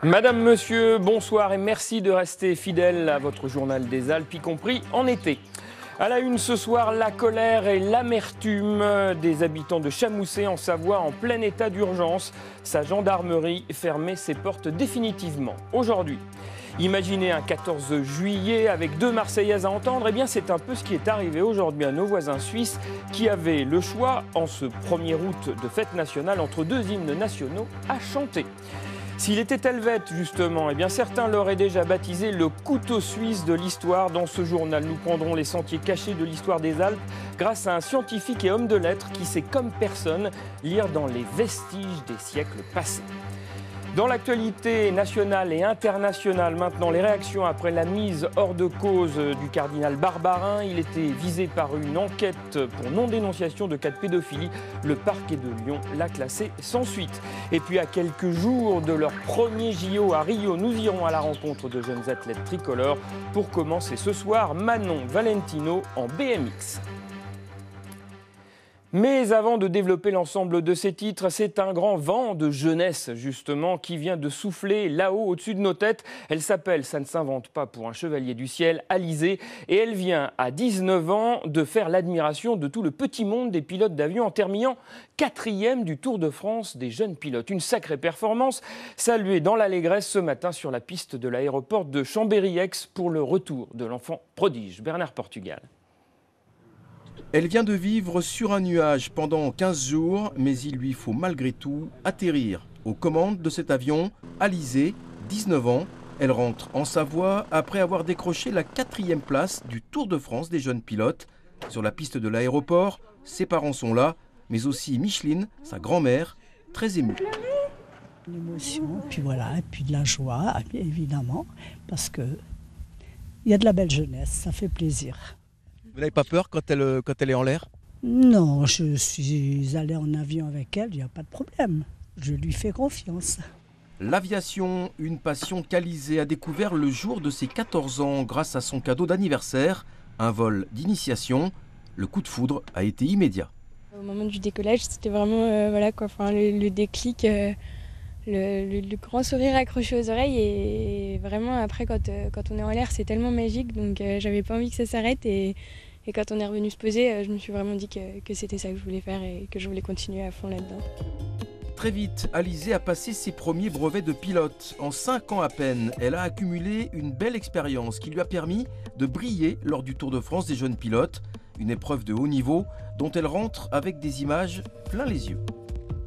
Madame, monsieur, bonsoir et merci de rester fidèle à votre journal des Alpes, y compris en été. À la une ce soir, la colère et l'amertume des habitants de Chamousset en Savoie en plein état d'urgence. Sa gendarmerie fermait ses portes définitivement. Aujourd'hui, imaginez un 14 juillet avec 2 Marseillaises à entendre. Eh bien, c'est un peu ce qui est arrivé aujourd'hui à nos voisins suisses qui avaient le choix, en ce 1er août de fête nationale, entre 2 hymnes nationaux à chanter. S'il était helvète, justement, eh bien certains l'auraient déjà baptisé le couteau suisse de l'histoire. Dans ce journal, nous prendrons les sentiers cachés de l'histoire des Alpes grâce à un scientifique et homme de lettres qui sait comme personne lire dans les vestiges des siècles passés. Dans l'actualité nationale et internationale, maintenant, les réactions après la mise hors de cause du cardinal Barbarin. Il était visé par une enquête pour non-dénonciation de cas de pédophilie. Le parquet de Lyon l'a classé sans suite. Et puis, à quelques jours de leur premier JO à Rio, nous irons à la rencontre de jeunes athlètes tricolores. Pour commencer ce soir, Manon Valentino en BMX. Mais avant de développer l'ensemble de ces titres, c'est un grand vent de jeunesse, justement, qui vient de souffler là-haut, au-dessus de nos têtes. Elle s'appelle, ça ne s'invente pas pour un chevalier du ciel, Alizée. Et elle vient, à 19 ans, de faire l'admiration de tout le petit monde des pilotes d'avion en terminant 4e du Tour de France des jeunes pilotes. Une sacrée performance, saluée dans l'allégresse ce matin sur la piste de l'aéroport de Chambéry-Aix pour le retour de l'enfant prodige. Bernard Portugal. Elle vient de vivre sur un nuage pendant 15 jours, mais il lui faut malgré tout atterrir. Aux commandes de cet avion, Alizée, 19 ans, elle rentre en Savoie après avoir décroché la 4e place du Tour de France des jeunes pilotes. Sur la piste de l'aéroport, ses parents sont là, mais aussi Micheline, sa grand-mère, très émue. L'émotion, puis voilà, et puis de la joie, évidemment, parce qu'il y a de la belle jeunesse, ça fait plaisir. Vous n'avez pas peur quand elle est en l'air? Non, je suis allée en avion avec elle, il n'y a pas de problème. Je lui fais confiance. L'aviation, une passion qu'Alizée a découvert le jour de ses 14 ans grâce à son cadeau d'anniversaire, un vol d'initiation. Le coup de foudre a été immédiat. Au moment du décollage, c'était vraiment le déclic, le grand sourire accroché aux oreilles. Et vraiment, après, quand on est en l'air, c'est tellement magique. Donc, j'avais pas envie que ça s'arrête. Et quand on est revenu se poser, je me suis vraiment dit que c'était ça que je voulais faire et que je voulais continuer à fond là-dedans. Très vite, Alizée a passé ses premiers brevets de pilote. En 5 ans à peine, elle a accumulé une belle expérience qui lui a permis de briller lors du Tour de France des jeunes pilotes. Une épreuve de haut niveau dont elle rentre avec des images plein les yeux.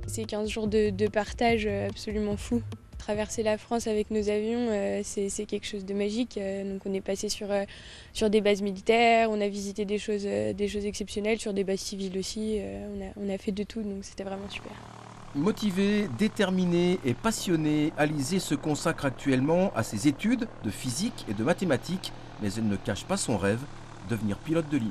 C'est 15 jours de partage absolument fou. Traverser la France avec nos avions, c'est quelque chose de magique. Donc on est passé sur des bases militaires, on a visité des choses exceptionnelles, sur des bases civiles aussi. On a fait de tout, donc c'était vraiment super. Motivée, déterminée et passionnée, Alizée se consacre actuellement à ses études de physique et de mathématiques, mais elle ne cache pas son rêve, devenir pilote de ligne.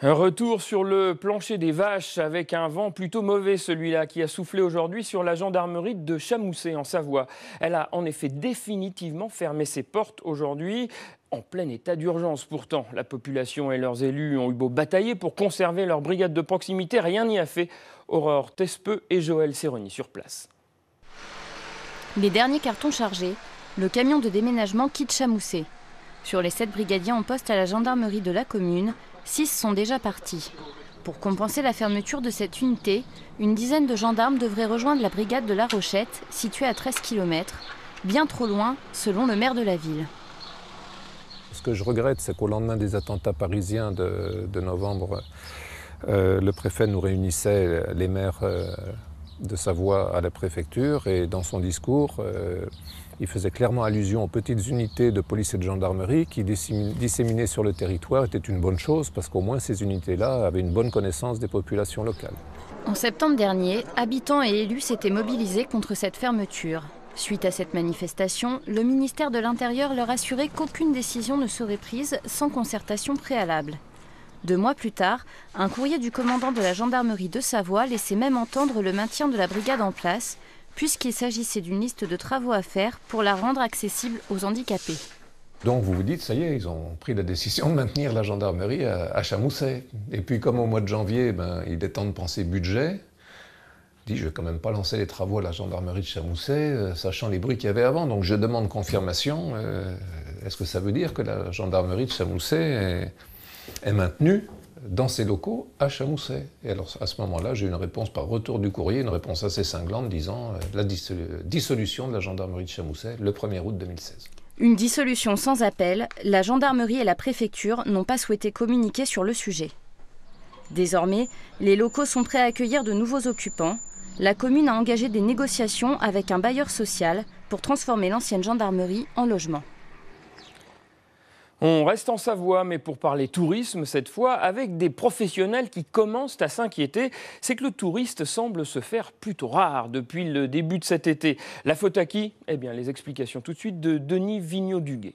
Un retour sur le plancher des vaches avec un vent plutôt mauvais, celui-là, qui a soufflé aujourd'hui sur la gendarmerie de Chamousset en Savoie. Elle a en effet définitivement fermé ses portes aujourd'hui, en plein état d'urgence. Pourtant, la population et leurs élus ont eu beau batailler pour conserver leur brigade de proximité. Rien n'y a fait. Aurore Tespeux et Joël Serroni sur place. Les derniers cartons chargés, le camion de déménagement quitte Chamousset. Sur les 7 brigadiers en poste à la gendarmerie de la commune, 6 sont déjà partis. Pour compenser la fermeture de cette unité, une dizaine de gendarmes devraient rejoindre la brigade de La Rochette, située à 13 km, bien trop loin, selon le maire de la ville. Ce que je regrette, c'est qu'au lendemain des attentats parisiens de novembre, le préfet nous réunissait, les maires de Savoie, à la préfecture, et dans son discours, il faisait clairement allusion aux petites unités de police et de gendarmerie qui, disséminées sur le territoire, étaient une bonne chose parce qu'au moins ces unités-là avaient une bonne connaissance des populations locales. En septembre dernier, habitants et élus s'étaient mobilisés contre cette fermeture. Suite à cette manifestation, le ministère de l'Intérieur leur assurait qu'aucune décision ne serait prise sans concertation préalable. 2 mois plus tard, un courrier du commandant de la gendarmerie de Savoie laissait même entendre le maintien de la brigade en place, puisqu'il s'agissait d'une liste de travaux à faire pour la rendre accessible aux handicapés. Donc vous vous dites, ça y est, ils ont pris la décision de maintenir la gendarmerie à Chamousset. Et puis comme au mois de janvier, il est temps de penser budget, Je dis, je ne vais quand même pas lancer les travaux à la gendarmerie de Chamousset, sachant les bruits qu'il y avait avant. Donc je demande confirmation. Est-ce que ça veut dire que la gendarmerie de Chamousset est maintenue dans ses locaux à Chamousset? Et alors à ce moment-là, j'ai eu une réponse par retour du courrier, une réponse assez cinglante disant la dissolution de la gendarmerie de Chamousset le 1er août 2016. Une dissolution sans appel, la gendarmerie et la préfecture n'ont pas souhaité communiquer sur le sujet. Désormais, les locaux sont prêts à accueillir de nouveaux occupants. La commune a engagé des négociations avec un bailleur social pour transformer l'ancienne gendarmerie en logement. On reste en Savoie, mais pour parler tourisme cette fois, avec des professionnels qui commencent à s'inquiéter. C'est que le touriste semble se faire plutôt rare depuis le début de cet été. La faute à qui? Eh bien, les explications tout de suite de Denis Vignaud-Duguet.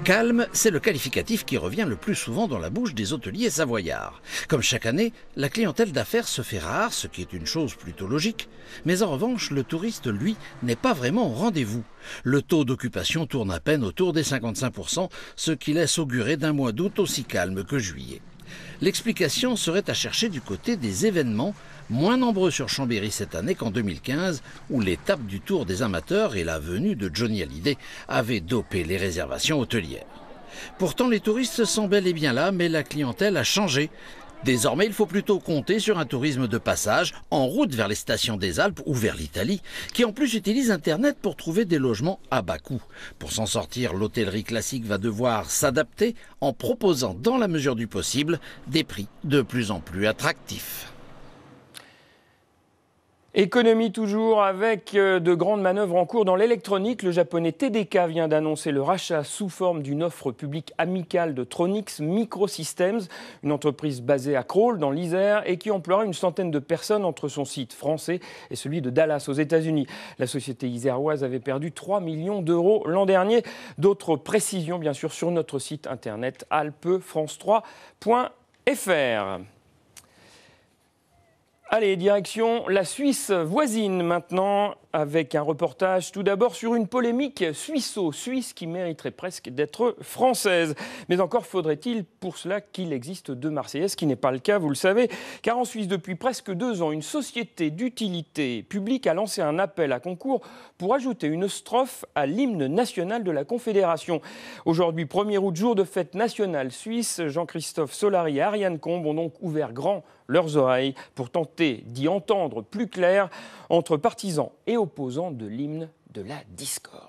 Calme, c'est le qualificatif qui revient le plus souvent dans la bouche des hôteliers savoyards. Comme chaque année, la clientèle d'affaires se fait rare, ce qui est une chose plutôt logique. Mais en revanche, le touriste, lui, n'est pas vraiment au rendez-vous. Le taux d'occupation tourne à peine autour des 55%, ce qui laisse augurer d'un mois d'août aussi calme que juillet. L'explication serait à chercher du côté des événements, moins nombreux sur Chambéry cette année qu'en 2015, où l'étape du Tour des amateurs et la venue de Johnny Hallyday avaient dopé les réservations hôtelières. Pourtant, les touristes sont bel et bien là, mais la clientèle a changé. Désormais, il faut plutôt compter sur un tourisme de passage, en route vers les stations des Alpes ou vers l'Italie, qui en plus utilise Internet pour trouver des logements à bas coût. Pour s'en sortir, l'hôtellerie classique va devoir s'adapter en proposant, dans la mesure du possible, des prix de plus en plus attractifs. Économie toujours avec de grandes manœuvres en cours dans l'électronique. Le japonais TDK vient d'annoncer le rachat sous forme d'une offre publique amicale de Tronix Microsystems, une entreprise basée à Crolles dans l'Isère et qui emploiera une centaine de personnes entre son site français et celui de Dallas aux États-Unis. La société iséroise avait perdu 3 millions d'euros l'an dernier. D'autres précisions bien sûr sur notre site internet alpefrance3.fr. Allez, direction la Suisse voisine maintenant, avec un reportage tout d'abord sur une polémique suisse qui mériterait presque d'être française. Mais encore faudrait-il pour cela qu'il existe deux Marseillaises, ce qui n'est pas le cas, vous le savez, car en Suisse, depuis presque 2 ans, une société d'utilité publique a lancé un appel à concours pour ajouter une strophe à l'hymne national de la Confédération. Aujourd'hui, 1er août, jour de fête nationale suisse, Jean-Christophe Solari et Ariane Combe ont donc ouvert grand leurs oreilles pour tenter d'y entendre plus clair entre partisans et opposants de l'hymne de la discorde.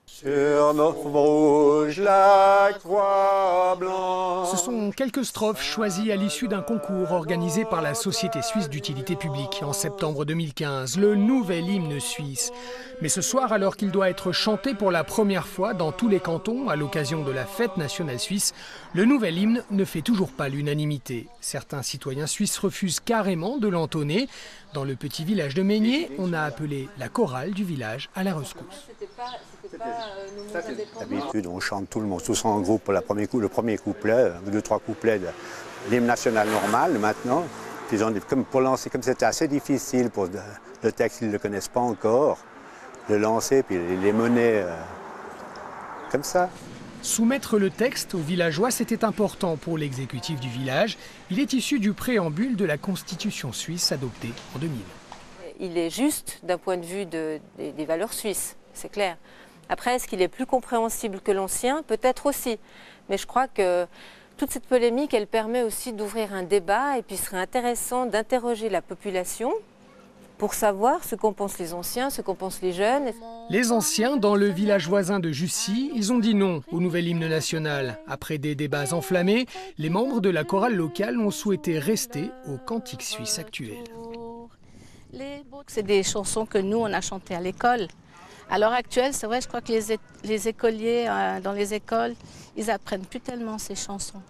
Sur nos rouges, la croix blanche. Ce sont quelques strophes choisies à l'issue d'un concours organisé par la Société suisse d'utilité publique en septembre 2015, le nouvel hymne suisse. Mais ce soir, alors qu'il doit être chanté pour la première fois dans tous les cantons à l'occasion de la fête nationale suisse, le nouvel hymne ne fait toujours pas l'unanimité. Certains citoyens suisses refusent carrément de l'entonner. Dans le petit village de Meigné, on a appelé la chorale du village à la rescousse. D'habitude, on chante tout le monde, tous en groupe pour le premier couplet, 2-3 couplets de l'hymne national normal maintenant. Puis ils ont dit, comme pour lancer, comme c'était assez difficile pour le texte, ils ne le connaissent pas encore, le lancer puis les mener comme ça. Soumettre le texte aux villageois, c'était important pour l'exécutif du village. Il est issu du préambule de la Constitution suisse adoptée en 2000. Il est juste d'un point de vue des valeurs suisses, c'est clair. Après, est-ce qu'il est plus compréhensible que l'ancien? Peut-être aussi. Mais je crois que toute cette polémique, elle permet aussi d'ouvrir un débat et puis il serait intéressant d'interroger la population pour savoir ce qu'en pensent les anciens, ce qu'en pensent les jeunes. Les anciens, dans le village voisin de Jussy, ils ont dit non au nouvel hymne national. Après des débats enflammés, les membres de la chorale locale ont souhaité rester au cantique suisse actuel. C'est des chansons que nous, on a chantées à l'école. À l'heure actuelle, c'est vrai, je crois que les écoliers dans les écoles, ils apprennent plus tellement ces chansons.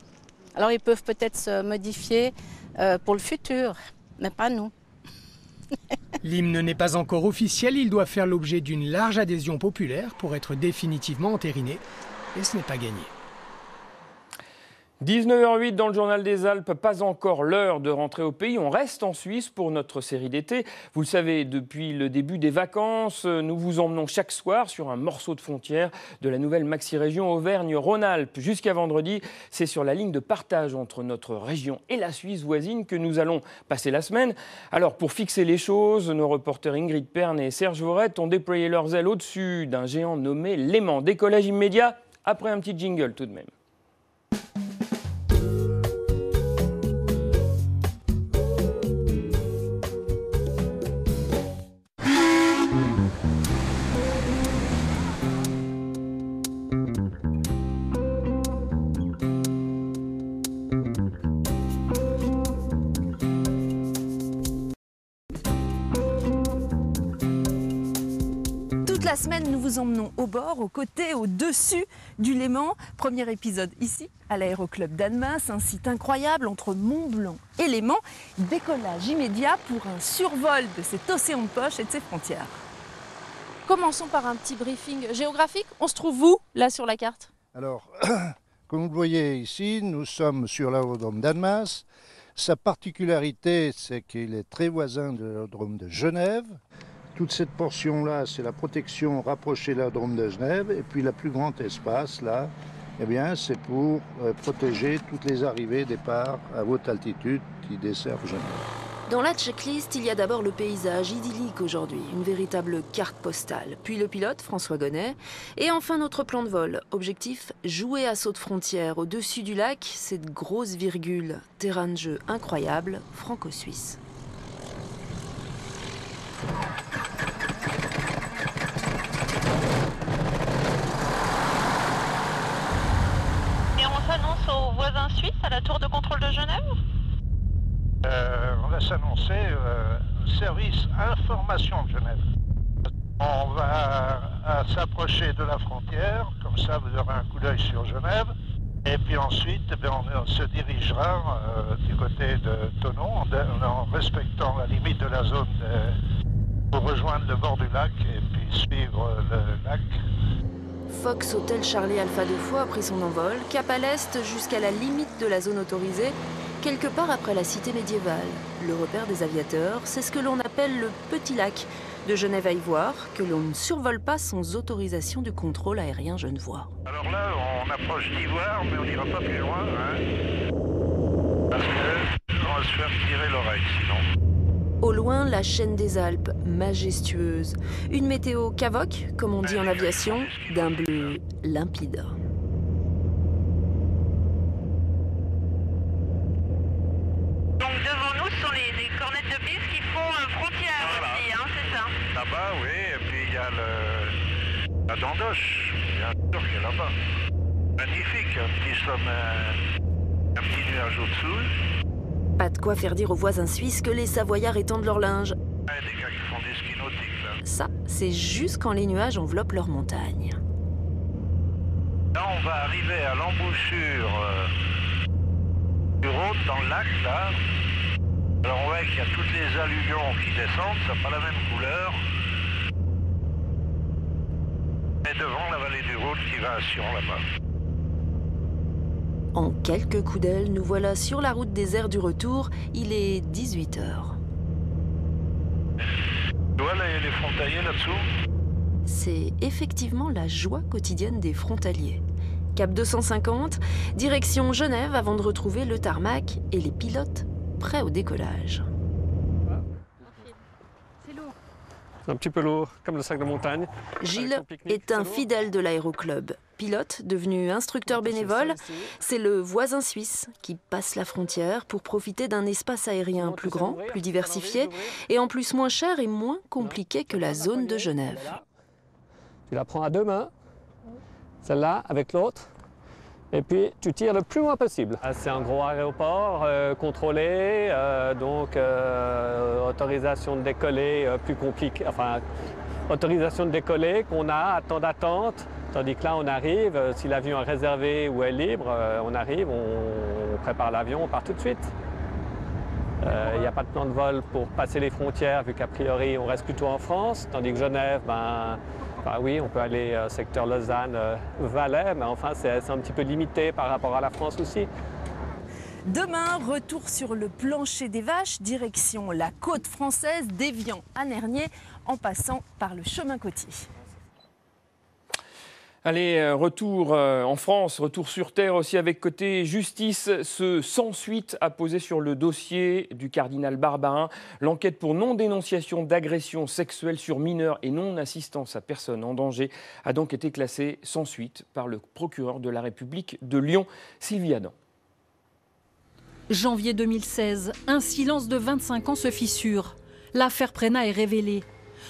Alors ils peuvent peut-être se modifier pour le futur, mais pas nous. L'hymne n'est pas encore officiel, il doit faire l'objet d'une large adhésion populaire pour être définitivement entériné. Et ce n'est pas gagné. 19h08 dans le Journal des Alpes, pas encore l'heure de rentrer au pays. On reste en Suisse pour notre série d'été. Vous le savez, depuis le début des vacances, nous vous emmenons chaque soir sur un morceau de frontière de la nouvelle maxi-région Auvergne-Rhône-Alpes. Jusqu'à vendredi, c'est sur la ligne de partage entre notre région et la Suisse voisine que nous allons passer la semaine. Alors, pour fixer les choses, nos reporters Ingrid Pern et Serge Vorette ont déployé leurs ailes au-dessus d'un géant nommé Léman. Décollage immédiat, après un petit jingle tout de même. La semaine, nous vous emmenons au bord, aux côtés, au-dessus du Léman. Premier épisode ici, à l'aéroclub d'Annemasse, un site incroyable entre Mont-Blanc et Léman. Décollage immédiat pour un survol de cet océan de poche et de ses frontières. Commençons par un petit briefing géographique. On se trouve où, là, sur la carte? Alors, comme vous le voyez ici, nous sommes sur l'aérodrome d'Annemasse. Sa particularité, c'est qu'il est très voisin de l'aérodrome de Genève. Toute cette portion-là, c'est la protection rapprochée de l'aérodrome de Genève. Et puis, le plus grand espace, là, eh bien, c'est pour protéger toutes les arrivées et départs à haute altitude qui desservent Genève. Dans la checklist, il y a d'abord le paysage idyllique aujourd'hui, une véritable carte postale. Puis le pilote, François Gonnet. Et enfin, notre plan de vol. Objectif, jouer à saut de frontière au-dessus du lac, cette grosse virgule. Terrain de jeu incroyable, franco-suisse. On s'annonce aux voisins suisses à la tour de contrôle de Genève. On va s'annoncer service information de Genève. On va s'approcher de la frontière, comme ça vous aurez un coup d'œil sur Genève. Et puis ensuite, on se dirigera du côté de Thonon en respectant la limite de la zone pour rejoindre le bord du lac et puis suivre le lac. Fox Hotel Charlie Alpha 2 fois a pris son envol, cap à l'est jusqu'à la limite de la zone autorisée, quelque part après la cité médiévale. Le repère des aviateurs, c'est ce que l'on appelle le Petit Lac, de Genève à Ivoire, que l'on ne survole pas sans autorisation du contrôle aérien genevois. Alors là, on approche d'Ivoire, mais on n'ira pas plus loin, hein, parce qu'on va se faire tirer l'oreille sinon. Au loin, la chaîne des Alpes, majestueuse. Une météo cavoque, comme on dit en aviation, d'un bleu limpide. Donc devant nous, ce sont les cornettes de piste qui font frontière aussi, hein, c'est ça? Là-bas, oui, et puis il y a la Dandoche, bien sûr qu'il y a là-bas. Magnifique, un petit nuage au-dessous. Pas de quoi faire dire aux voisins suisses que les Savoyards étendent leur linge. Il y a des gars qui font du ski nautique, là. Ça, c'est juste quand les nuages enveloppent leurs montagnes. Là, on va arriver à l'embouchure du Rhône, dans le lac, là. Alors, on voit qu'il y a toutes les alluvions qui descendent, ça n'a pas la même couleur. Et devant la vallée du Rhône qui va à Sion, là-bas. En quelques coups d'aile, nous voilà sur la route des airs du retour. Il est 18h. Tu vois les frontaliers là-dessous? C'est effectivement la joie quotidienne des frontaliers. Cap 250, direction Genève avant de retrouver le tarmac et les pilotes prêts au décollage. Un petit peu lourd, comme le sac de montagne. Gilles est un fidèle de l'aéroclub. Pilote, devenu instructeur bénévole, c'est le voisin suisse qui passe la frontière pour profiter d'un espace aérien plus grand, plus diversifié et en plus moins cher et moins compliqué que la zone de Genève. Tu la prends à deux mains, celle-là avec l'autre, et puis tu tires le plus loin possible. C'est un gros aéroport contrôlé, donc autorisation de décoller plus compliquée, enfin autorisation de décoller qu'on a, temps d'attente, tandis que là on arrive, si l'avion est réservé ou est libre, on arrive, on prépare l'avion, on part tout de suite. Il n'y a pas de plan de vol pour passer les frontières, vu qu'a priori on reste plutôt en France, tandis que Genève, Enfin, oui, on peut aller secteur Lausanne-Valais, mais enfin c'est un petit peu limité par rapport à la France aussi. Demain, retour sur le plancher des vaches, direction la côte française, d'Évian à Nernier, en passant par le chemin côtier. Allez, retour en France, retour sur terre aussi avec côté justice. Ce sans suite a posé sur le dossier du cardinal Barbarin. L'enquête pour non-dénonciation d'agression sexuelle sur mineurs et non-assistance à personne en danger a donc été classée sans suite par le procureur de la République de Lyon, Sylvie Adam. Janvier 2016, un silence de 25 ans se fissure. L'affaire Prénat est révélée.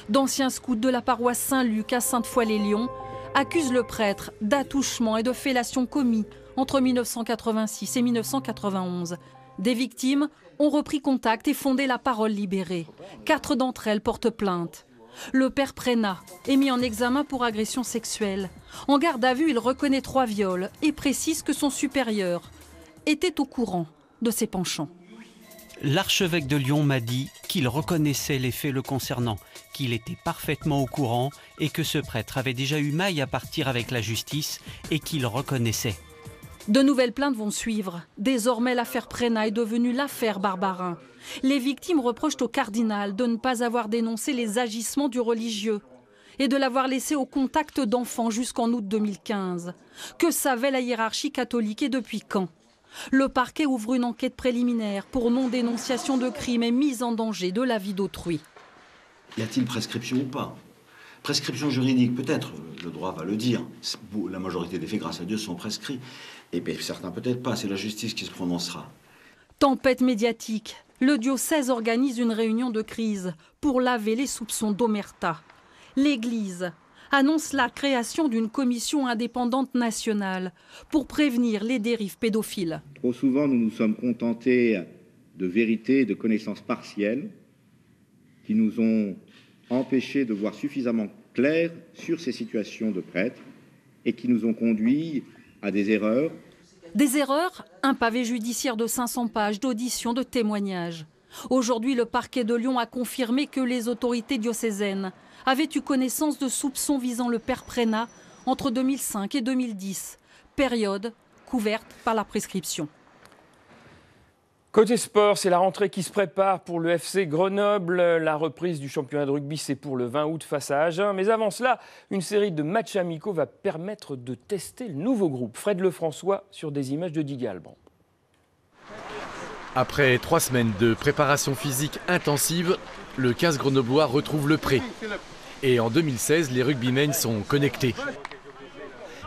D'anciens scouts de la paroisse Saint-Luc à Sainte-Foy-les-Lyons accusent le prêtre d'attouchement et de fellation commis entre 1986 et 1991. Des victimes ont repris contact et fondé la Parole libérée. 4 d'entre elles portent plainte. Le père Prénat est mis en examen pour agression sexuelle. En garde à vue, il reconnaît 3 viols et précise que son supérieur était au courant de ses penchants. L'archevêque de Lyon m'a dit qu'il reconnaissait les faits le concernant, qu'il était parfaitement au courant et que ce prêtre avait déjà eu maille à partir avec la justice et qu'il reconnaissait. De nouvelles plaintes vont suivre. Désormais, l'affaire Prénat est devenue l'affaire Barbarin. Les victimes reprochent au cardinal de ne pas avoir dénoncé les agissements du religieux et de l'avoir laissé au contact d'enfants jusqu'en août 2015. Que savait la hiérarchie catholique et depuis quand ? Le parquet ouvre une enquête préliminaire pour non-dénonciation de crimes et mise en danger de la vie d'autrui. Y a-t-il prescription ou pas? Prescription juridique, peut-être, le droit va le dire. La majorité des faits, grâce à Dieu, sont prescrits. Et bien, certains peut-être pas, c'est la justice qui se prononcera. Tempête médiatique. Le diocèse organise une réunion de crise pour laver les soupçons d'omerta. L'Église annonce la création d'une commission indépendante nationale pour prévenir les dérives pédophiles. Trop souvent, nous nous sommes contentés de vérités et de connaissances partielles qui nous ont empêchés de voir suffisamment clair sur ces situations de prêtres et qui nous ont conduits à des erreurs. Des erreurs, un pavé judiciaire de 500 pages d'auditions, de témoignages. Aujourd'hui, le parquet de Lyon a confirmé que les autorités diocésaines avaient eu connaissance de soupçons visant le père Prénat entre 2005 et 2010, période couverte par la prescription. Côté sport, c'est la rentrée qui se prépare pour le FC Grenoble. La reprise du championnat de rugby, c'est pour le 20 août face à Agen. Mais avant cela, une série de matchs amicaux va permettre de tester le nouveau groupe. Fred Lefrançois sur des images de Didier Alban. Après 3 semaines de préparation physique intensive, le 15 grenoblois retrouve le pré. Et en 2016, les rugbymen sont connectés.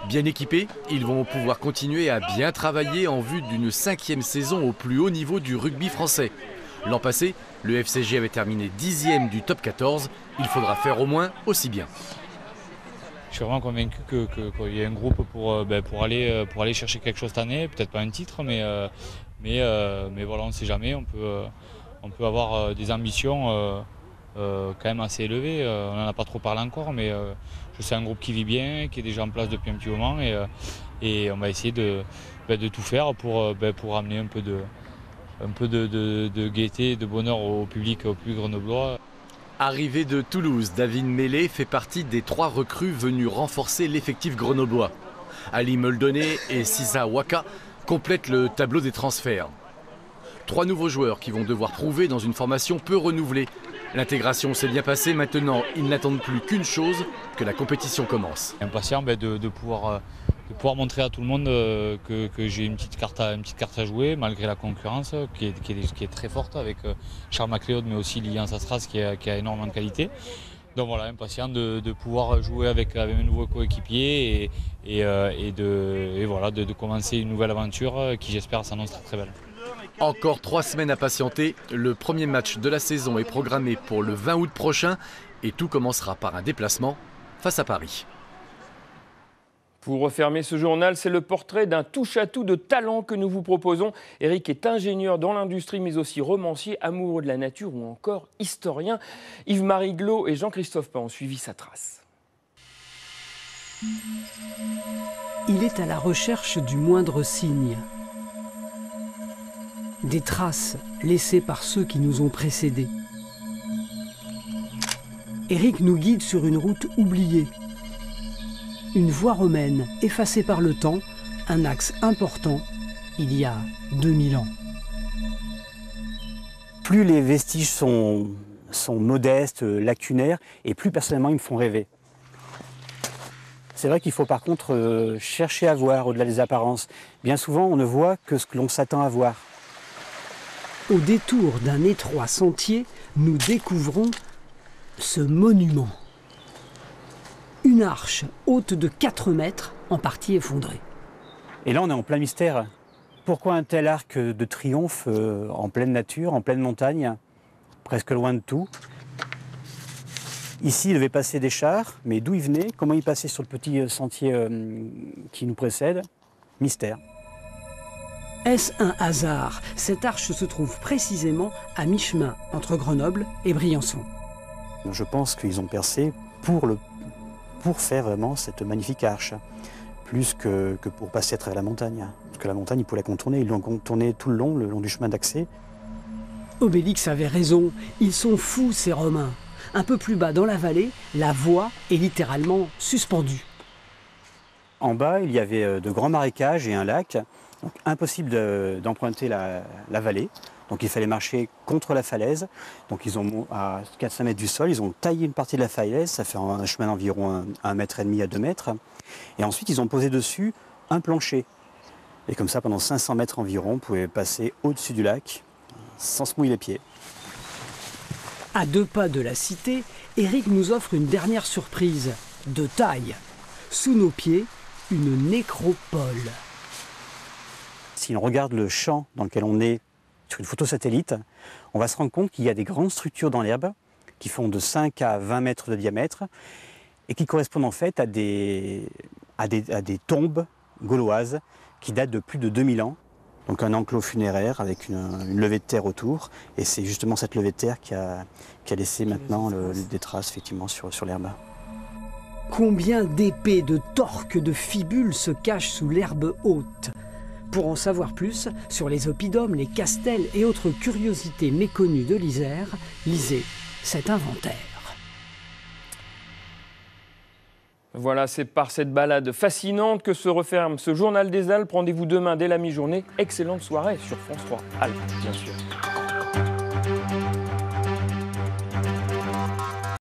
Bien équipés, ils vont pouvoir continuer à bien travailler en vue d'une 5e saison au plus haut niveau du rugby français. L'an passé, le FCG avait terminé 10e du top 14. Il faudra faire au moins aussi bien. Je suis vraiment convaincu qu'il y a un groupe pour aller chercher quelque chose cette année. Peut-être pas un titre, mais voilà, on ne sait jamais. On peut avoir des ambitions quand même assez élevées. On n'en a pas trop parlé encore, mais je sais un groupe qui vit bien, qui est déjà en place depuis un petit moment. Et on va essayer de tout faire pour amener un peu de gaieté et de bonheur au public, au public grenoblois. Arrivé de Toulouse, David Mélé fait partie des 3 recrues venus renforcer l'effectif grenoblois. Ali Meldonné et Sisa Waka complètent le tableau des transferts. 3 nouveaux joueurs qui vont devoir prouver dans une formation peu renouvelée. L'intégration s'est bien passée, maintenant ils n'attendent plus qu'une chose, que la compétition commence. Impatient de pouvoir montrer à tout le monde que j'ai une petite carte à jouer, malgré la concurrence qui est très forte avec Charles MacLeod, mais aussi Lilian Sastras qui a énormément de qualité. Donc voilà, impatient de pouvoir jouer avec mes nouveaux coéquipiers et de commencer une nouvelle aventure qui j'espère s'annonce très, très belle. Encore 3 semaines à patienter, le premier match de la saison est programmé pour le 20 août prochain et tout commencera par un déplacement face à Paris. Pour refermer ce journal, c'est le portrait d'un touche-à-tout de talent que nous vous proposons. Eric est ingénieur dans l'industrie, mais aussi romancier, amoureux de la nature ou encore historien. Yves-Marie Glo et Jean-Christophe Pain ont suivi sa trace. Il est à la recherche du moindre signe. Des traces laissées par ceux qui nous ont précédés. Eric nous guide sur une route oubliée, une voie romaine effacée par le temps, un axe important il y a 2000 ans. Plus les vestiges sont modestes, lacunaires, et plus personnellement ils me font rêver. C'est vrai qu'il faut par contre chercher à voir au-delà des apparences. Bien souvent on ne voit que ce que l'on s'attend à voir. Au détour d'un étroit sentier, nous découvrons ce monument. Une arche haute de 4 mètres, en partie effondrée. Et là on est en plein mystère. Pourquoi un tel arc de triomphe en pleine nature, en pleine montagne, presque loin de tout? Ici, il devait passer des chars, mais d'où ils venaient? Comment ils passaient sur le petit sentier qui nous précède? Mystère. Est-ce un hasard? Cette arche se trouve précisément à mi-chemin entre Grenoble et Briançon. Je pense qu'ils ont percé pour faire vraiment cette magnifique arche, plus que pour passer à travers la montagne. Parce que la montagne, ils pouvaient la contourner, ils l'ont contournée tout le long du chemin d'accès. Obélix avait raison, ils sont fous ces Romains. Un peu plus bas dans la vallée, la voie est littéralement suspendue. En bas, il y avait de grands marécages et un lac, donc impossible d'emprunter la vallée. Donc il fallait marcher contre la falaise. Donc ils ont, à 400 mètres du sol, ils ont taillé une partie de la falaise, ça fait un chemin d'environ 1,5 mètre à 2 mètres. Et ensuite, ils ont posé dessus un plancher. Et comme ça, pendant 500 mètres environ, on pouvait passer au-dessus du lac sans se mouiller les pieds. À 2 pas de la cité, Éric nous offre une dernière surprise, de taille. Sous nos pieds, une nécropole. Si on regarde le champ dans lequel on est sur une photo satellite, on va se rendre compte qu'il y a des grandes structures dans l'herbe qui font de 5 à 20 mètres de diamètre et qui correspondent en fait à des tombes gauloises qui datent de plus de 2000 ans. Donc un enclos funéraire avec une levée de terre autour. Et c'est justement cette levée de terre qui a laissé maintenant des traces effectivement sur l'herbe. Combien d'épées, de torques, de fibules se cachent sous l'herbe haute? Pour en savoir plus sur les oppidums, les castels et autres curiosités méconnues de l'Isère, lisez cet inventaire. Voilà, c'est par cette balade fascinante que se referme ce journal des Alpes. Rendez-vous demain dès la mi-journée. Excellente soirée sur France 3 Alpes, bien sûr.